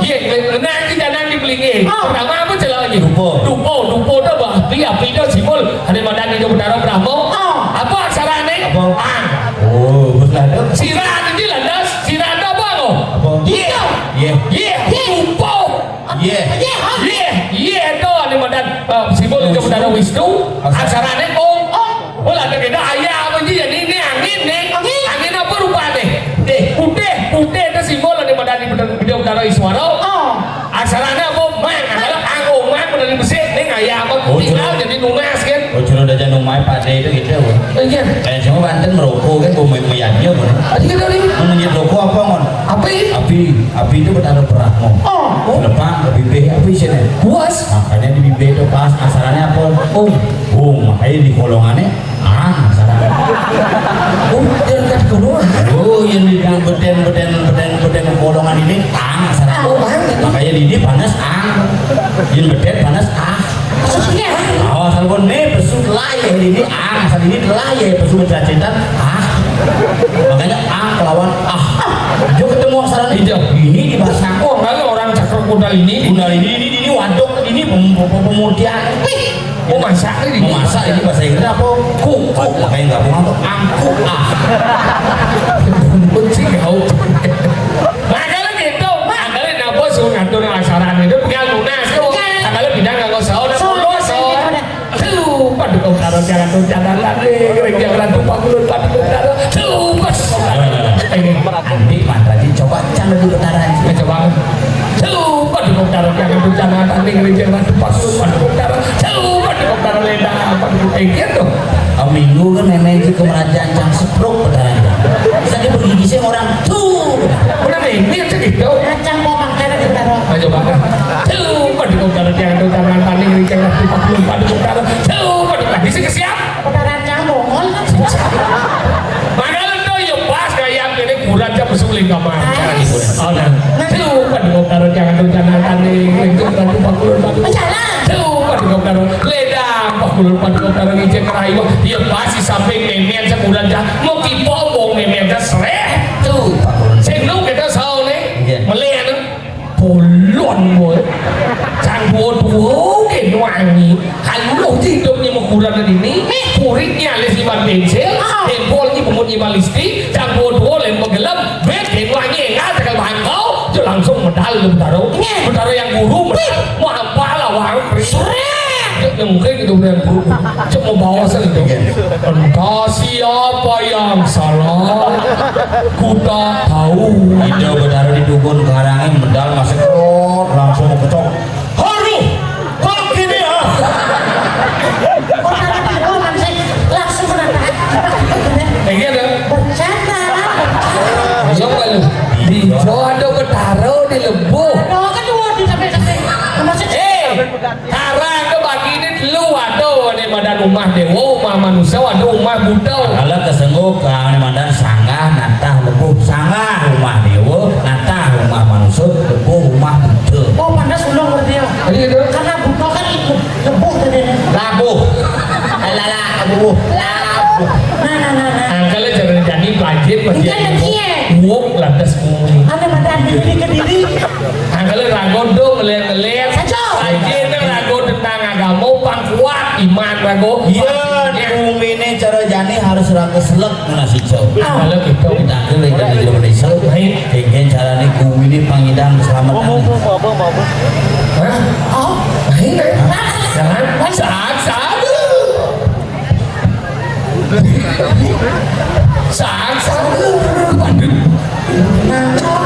Speaker 2: Iya, nanti jangan dibeli. Pertama apa celah lagi? Dupo tuh bang. Api itu simbol. Ada badan itu berdarah Brahmo. Apa aksara ini?
Speaker 1: Oh, betul.
Speaker 2: Sirah ini landas. Sirah ada apa lo? Dupo. Itu ada badan simbol itu berdarah Wisnu. Aksara ini Bola ada beda ayah apa sih? Jadi ini angin nih. Angin apa rupanya? Putih itu simbol ada badan di berdarah Iswaro. Aksaranya apa? Adalah angoman benar di besi nih ayah apa tinggal jadi nunas kan.
Speaker 1: Oh cuma udah jangan main pada itu gitu.
Speaker 2: Iya.
Speaker 1: Kayak cuma Banten merokok kan gue meyanyi kan.
Speaker 2: Tadi kita nih.
Speaker 1: Menyanyi rokok apa mon?
Speaker 2: Api
Speaker 1: itu berdarah Brahmo.
Speaker 3: Oh.
Speaker 1: Lepas bibir apa isinya?
Speaker 2: Puas.
Speaker 1: Makanya di bibir itu pas asarannya apa? Makanya di kolongannya asarannya.
Speaker 2: Dia dekat golongan.
Speaker 1: Yang di beden kolongan ini asarannya. Makanya di panas yang beden panas
Speaker 3: Maksudnya
Speaker 1: asal pun nih pesu layar ini asal ini layar pesu mencacitan makanya kelawan Jo ketemu asaran ini di bahasa
Speaker 2: Oh, kalau orang cakar kuda ini
Speaker 1: ini waduk ini pemudian
Speaker 2: oh masak ini.
Speaker 1: memasak ini bahasa Inggris apa makanya nggak mau angkuk
Speaker 2: Kunci kau. Makanya gitu. Makanya nabo suruh ngatur asaran itu pegang lunas tuh. Makanya bidang nggak usah udah lunas. Tuh, pada kau taruh jangan tuh jangan lagi. Jangan tuh pak mulut pada kau taruh. Tuh, bos.
Speaker 1: Andi mantraji coba jangan di bentaran
Speaker 2: Coba. Tuh, pada kau taruh jangan tuh jangan lagi. Jangan tuh pak mulut pada kau taruh. Tuh, pada kau taruh lendang apa gitu.
Speaker 1: minggu kan memeji kemerajaan yang seprok bentaran bisa dia bergigi orang tuh
Speaker 2: Udah ini aja gitu.
Speaker 3: Kacang pomang karena kita roh.
Speaker 2: Ayo coba. Tuh, pada kau taruh jangan tuh jangan tanding jangan tuh pak mulut pada kau taruh. Tuh, pada lagi sih kesiap.
Speaker 3: Udah rancang bongol kan.
Speaker 2: Makanya tuh ya pas kayak ini kurang aja bersuling kamar. Oh, nah. Tuh, pada kau taruh jangan tuh jangan tanding jangan tuh pak mulut pada.
Speaker 3: Masalah.
Speaker 2: Tuh, pada kau taruh ledang pak mulut pada kau taruh ngijek kerayu. Dia pasti sampai nenek aja kurang aja mau kipobong nenek aja seret. Tuh, saya lu kita saw nih melihat bolon boy. Canggung tuh ke wangi. Kalau lu hidup ni mau kurang dari ini, kuritnya les lima bensil, tempol ni pemutih balistik, canggung tuh les menggelam, bed wangi enggak tegal bangkau, tu langsung medal lu bertaruh yang guru mau apa lah wang. Yang mungkin itu yang guru, cuma bawa saja itu. Entah siapa yang salah, ku tak tahu.
Speaker 1: itu bertaruh di dukun karangin medal masih kerot langsung mau kecok haru kok gini ya
Speaker 3: Orang di rumah sih langsung menatap.
Speaker 2: Kayak gitu.
Speaker 3: Bercanda.
Speaker 2: Ayo kalau di jodoh bertaruh di lebuh.
Speaker 3: Aduh kan dua di sampai. Maksudnya
Speaker 2: Karang ke bagi ini lu waduh ini badan rumah dewa, rumah manusia, waduh rumah Buddha.
Speaker 1: kalau kesengguk kalau mandan sanggah natah lebuh sanggah rumah dewa natah rumah manusia lebuh rumah buddha
Speaker 3: oh mana sulung berarti ya.
Speaker 2: Jadi gitu.
Speaker 3: Karena butuh kan itu lebuh tadi.
Speaker 1: labuh lala labuh labuh
Speaker 3: Nah.
Speaker 2: Kalau jangan jadi pelajar masih
Speaker 3: Jangan kie.
Speaker 2: buuk lantas bumi.
Speaker 3: Ada badan diri ke diri.
Speaker 2: Kalau ragodo melihat
Speaker 3: Saja.
Speaker 2: Aja itu rago tentang agama pang kuat iman rago.
Speaker 1: iya bumi ini cara jani harus ragu selek nasi jauh
Speaker 2: Kalau gitu.
Speaker 1: kita ke lagi di Indonesia pengen cara nih bumi ini pangidang keselamatan
Speaker 2: Hah?
Speaker 3: Oh.
Speaker 2: Ini jangan saat saat waduh.
Speaker 3: Nah.